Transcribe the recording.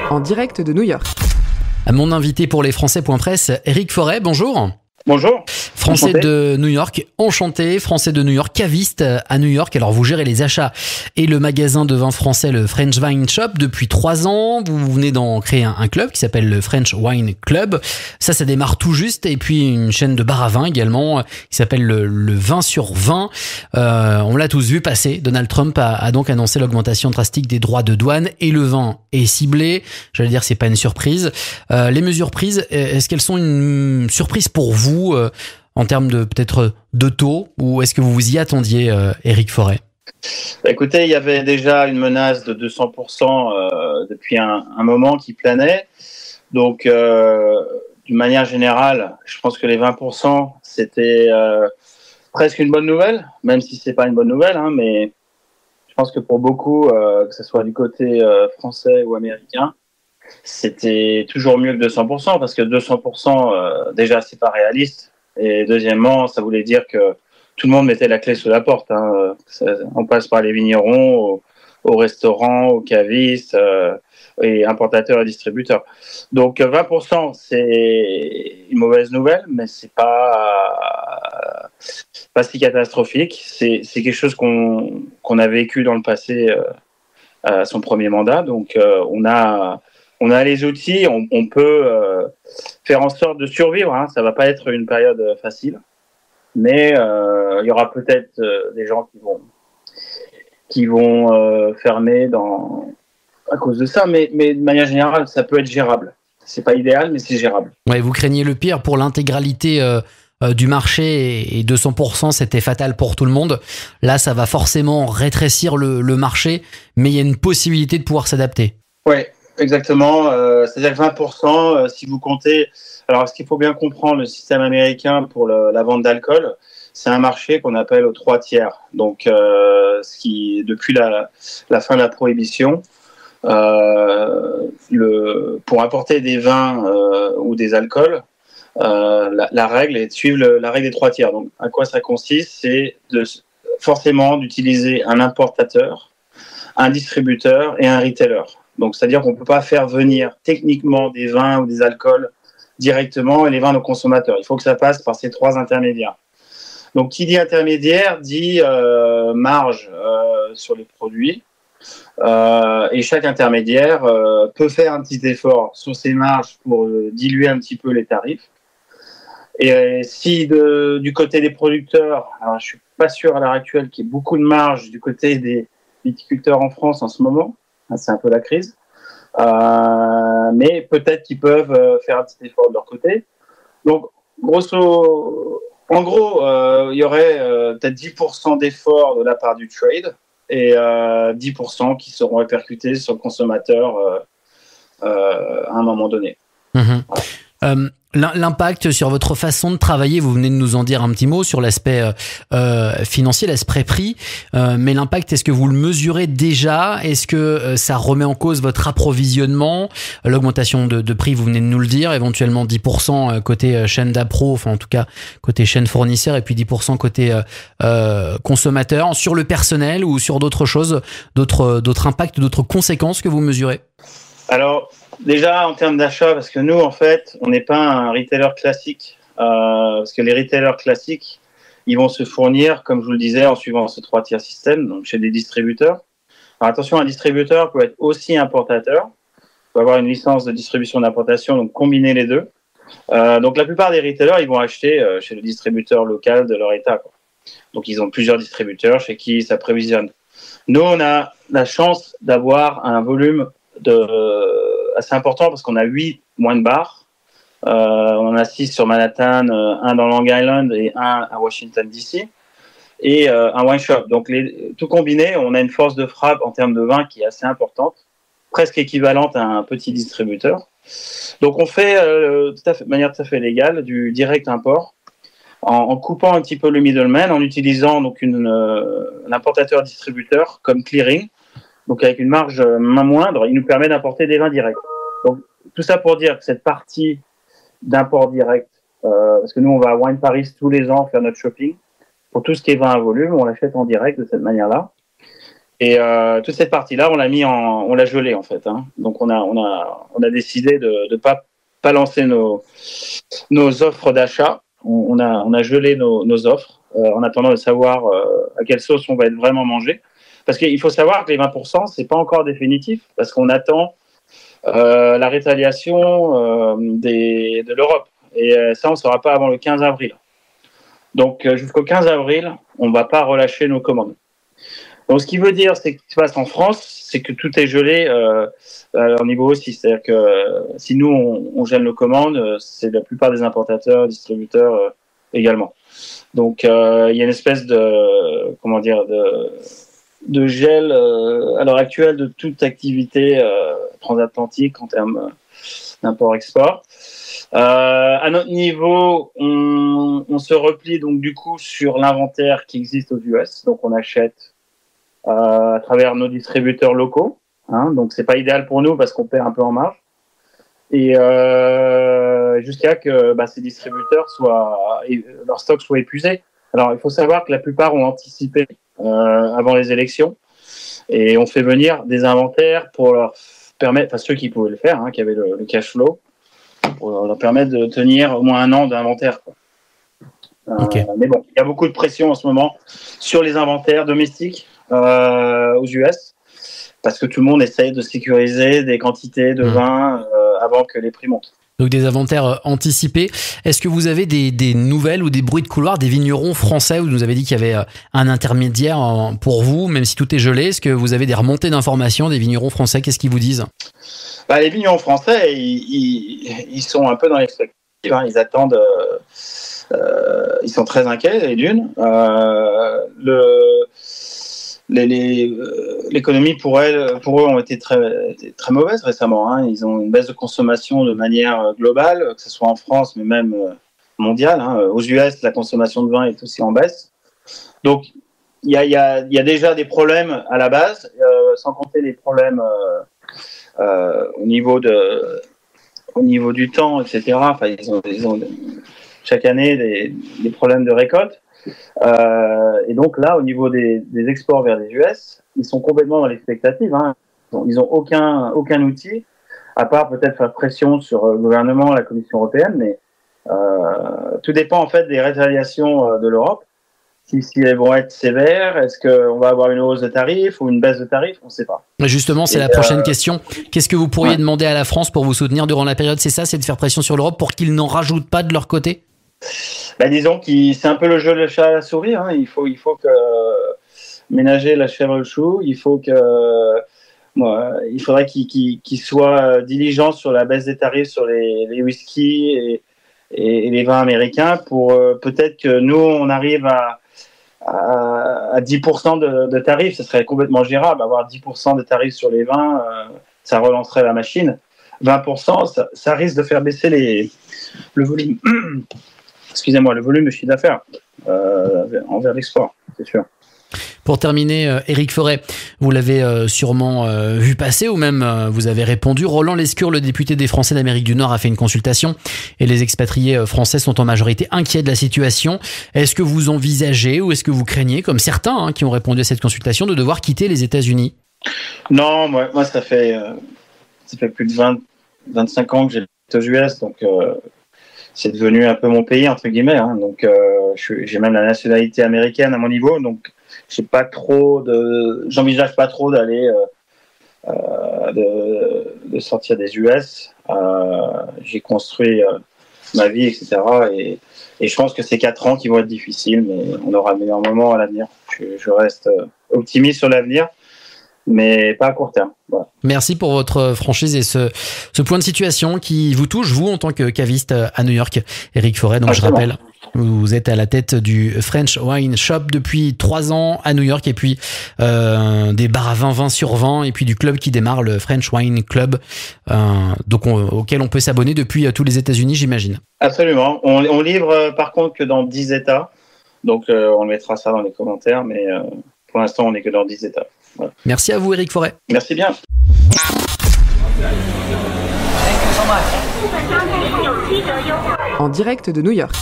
En direct de New York. Mon invité pour les Français.press, Eric Forêt, bonjour. Bonjour. Français Enchanté. de New York, enchanté, Français de New York, caviste à New York. Alors vous gérez les achats et le magasin de vin français, le French Wine Shop, depuis 3 ans. Vous venez d'en créer un club qui s'appelle le French Wine Club. Ça démarre tout juste. Et puis une chaîne de bar à vin également qui s'appelle le 20 sur 20. On l'a tous vu passer. Donald Trump a donc annoncé l'augmentation drastique des droits de douane et le vin est ciblé. J'allais dire, c'est pas une surprise. Les mesures prises, est-ce qu'elles sont une surprise pour vous en termes de peut-être de taux, ou est-ce que vous vous y attendiez, Eric Forêt? Écoutez, il y avait déjà une menace de 200% depuis un moment qui planait. Donc, d'une manière générale, je pense que les 20%, c'était presque une bonne nouvelle, même si c'est pas une bonne nouvelle, hein, mais je pense que pour beaucoup, que ce soit du côté français ou américain, c'était toujours mieux que 200%, parce que 200%, déjà, c'est pas réaliste. Et deuxièmement, ça voulait dire que tout le monde mettait la clé sous la porte. Hein. On passe par les vignerons, aux restaurants, aux cavistes, et importateurs et distributeurs. Donc 20%, c'est une mauvaise nouvelle, mais c'est pas si catastrophique. C'est quelque chose qu'on a vécu dans le passé à son premier mandat. Donc on a les outils, on peut faire en sorte de survivre. Hein. Ça va pas être une période facile, mais il y aura peut-être des gens qui vont fermer à cause de ça. Mais de manière générale, ça peut être gérable. C'est pas idéal, mais c'est gérable. Ouais, vous craignez le pire pour l'intégralité du marché et 200%, c'était fatal pour tout le monde. Là, ça va forcément rétrécir le marché, mais il y a une possibilité de pouvoir s'adapter. Ouais. Exactement, c'est-à-dire que 20%, si vous comptez... Alors, ce qu'il faut bien comprendre, le système américain pour la vente d'alcool, c'est un marché qu'on appelle aux 3 tiers. Donc, depuis la fin de la prohibition, pour importer des vins ou des alcools, la règle est de suivre la règle des 3 tiers. Donc, à quoi ça consiste? C'est forcément d'utiliser un importateur, un distributeur et un retailer. Donc, c'est-à-dire qu'on ne peut pas faire venir techniquement des vins ou des alcools directement et les vins aux consommateurs. Il faut que ça passe par ces 3 intermédiaires. Donc, qui dit intermédiaire dit marge sur les produits. Et chaque intermédiaire peut faire un petit effort sur ses marges pour diluer un petit peu les tarifs. Et si du côté des producteurs, alors je ne suis pas sûr à l'heure actuelle qu'il y ait beaucoup de marge du côté des viticulteurs en France en ce moment, c'est un peu la crise, mais peut-être qu'ils peuvent faire un petit effort de leur côté. Donc, en gros, il y aurait peut-être 10% d'efforts de la part du trade et 10% qui seront répercutés sur le consommateur à un moment donné. Mmh. L'impact sur votre façon de travailler, vous venez de nous en dire un petit mot sur l'aspect financier, l'aspect prix, mais l'impact, est-ce que vous le mesurez déjà? Est-ce que ça remet en cause votre approvisionnement? L'augmentation de prix, vous venez de nous le dire, éventuellement 10% côté chaîne d'appro, enfin en tout cas côté chaîne fournisseur, et puis 10% côté consommateur. Sur le personnel ou sur d'autres choses, d'autres impacts, d'autres conséquences que vous mesurez? Alors, déjà, en termes d'achat, parce que nous, en fait, on n'est pas un retailer classique. Parce que les retailers classiques, ils vont se fournir, comme je vous le disais, en suivant ce 3 tiers système, donc chez des distributeurs. Alors, attention, un distributeur peut être aussi importateur. Il peut avoir une licence de distribution d'importation, donc combiner les deux. Donc, la plupart des retailers, ils vont acheter chez le distributeur local de leur état, quoi. Donc, ils ont plusieurs distributeurs chez qui ça prévisionne. Nous, on a la chance d'avoir un volume assez important parce qu'on a 8 wine bars. On en a 6 sur Manhattan, un dans Long Island et un à Washington DC, et un wine shop. Donc tout combiné, on a une force de frappe en termes de vin qui est assez importante, presque équivalente à un petit distributeur. Donc on fait de manière tout à fait légale du direct import en coupant un petit peu le middleman, en utilisant donc un importateur-distributeur comme clearing. Donc avec une marge moindre, il nous permet d'importer des vins directs. Donc tout ça pour dire que cette partie d'import direct, parce que nous on va à Wine Paris tous les ans faire notre shopping, pour tout ce qui est vin à volume, on l'achète en direct de cette manière-là. Et toute cette partie-là, on l'a gelée en fait. Hein. Donc on a décidé de pas lancer nos offres d'achat. On a gelé nos offres en attendant de savoir à quelle sauce on va être vraiment mangé. Parce qu'il faut savoir que les 20%, c'est pas encore définitif, parce qu'on attend la rétaliation de l'Europe. Et ça, on ne saura pas avant le 15 avril. Donc jusqu'au 15 avril, on ne va pas relâcher nos commandes. Donc ce qui veut dire, c'est que ce qui se passe en France, c'est que tout est gelé à leur niveau aussi. C'est-à-dire que si nous, on gèle nos commandes, c'est la plupart des importateurs, distributeurs également. Donc il y a une espèce de gel à l'heure actuelle de toute activité transatlantique en termes d'import-export. À notre niveau, on se replie donc du coup sur l'inventaire qui existe aux US. Donc on achète à travers nos distributeurs locaux. Hein, donc c'est pas idéal pour nous parce qu'on perd un peu en marge. Et jusqu'à que ces distributeurs leur stock soit épuisé. Alors il faut savoir que la plupart ont anticipé avant les élections et on fait venir des inventaires pour leur permettre, ceux qui pouvaient le faire, hein, qui avaient le cash flow, pour leur permettre de tenir au moins un an d'inventaire. Okay. Mais bon, il y a beaucoup de pression en ce moment sur les inventaires domestiques aux US parce que tout le monde essaye de sécuriser des quantités de vin avant que les prix montent. Donc des inventaires anticipés. Est-ce que vous avez des nouvelles ou des bruits de couloir des vignerons français? Vous nous avez dit qu'il y avait un intermédiaire pour vous, même si tout est gelé. Est-ce que vous avez des remontées d'informations des vignerons français? Qu'est-ce qu'ils vous disent? Les vignerons français, ils sont un peu dans l'expectative. Hein. Ils attendent. Ils sont très inquiets, les dunes. L'économie pour eux ont été très, très mauvaise récemment. Hein. Ils ont une baisse de consommation de manière globale, que ce soit en France, mais même mondiale. Hein. Aux US, la consommation de vin est aussi en baisse. Donc, il y a déjà des problèmes à la base, sans compter les problèmes au niveau du temps, etc. Enfin, ils ont chaque année des problèmes de récolte. Et donc là, au niveau des exports vers les US, ils sont complètement dans l'expectative. Hein. Ils n'ont aucun outil, à part peut-être faire pression sur le gouvernement, la Commission européenne, mais tout dépend en fait des rétaliations de l'Europe. Si elles vont être sévères, est-ce qu'on va avoir une hausse de tarifs ou une baisse de tarifs? On ne sait pas. Justement, c'est la prochaine question. Qu'est-ce que vous pourriez demander à la France pour vous soutenir durant la période? C'est de faire pression sur l'Europe pour qu'ils n'en rajoutent pas de leur côté? Disons que c'est un peu le jeu de chat à la souris. Hein. Il faut que ménager la chèvre et le chou. Il faudrait qu'ils soient diligents sur la baisse des tarifs sur les whiskies et les vins américains pour peut-être que nous on arrive à 10% de tarifs. Ce serait complètement gérable. Avoir 10% de tarifs sur les vins, ça relancerait la machine. 20%, ça risque de faire baisser le volume. Le volume de chiffre d'affaires envers l'export, c'est sûr. Pour terminer, Éric Forêt, vous l'avez sûrement vu passer ou même vous avez répondu. Roland Lescure, le député des Français d'Amérique du Nord, a fait une consultation et les expatriés français sont en majorité inquiets de la situation. Est-ce que vous envisagez ou est-ce que vous craignez, comme certains qui ont répondu à cette consultation, de devoir quitter les États-Unis? Non, moi ça fait plus de 25 ans que j'habite aux US, donc c'est devenu un peu mon pays entre guillemets. Hein, donc j'ai même la nationalité américaine à mon niveau, donc j'envisage pas trop d'aller de sortir des US. J'ai construit ma vie, etc. Et je pense que ces 4 ans qui vont être difficiles, mais on aura le meilleur moment à l'avenir. Je reste optimiste sur l'avenir, mais pas à court terme. Voilà. Merci pour votre franchise et ce point de situation qui vous touche, vous, en tant que caviste à New York, Éric Forêt. Donc, je rappelle, vous êtes à la tête du French Wine Shop depuis 3 ans à New York et puis des bars à 20 sur 20 et puis du club qui démarre, le French Wine Club, auquel on peut s'abonner depuis tous les États-Unis, j'imagine. Absolument. On livre par contre que dans 10 États. Donc, on mettra ça dans les commentaires, mais pour l'instant, on n'est que dans 10 États. Voilà. Merci à vous, Éric Forêt. Merci bien. En direct de New York.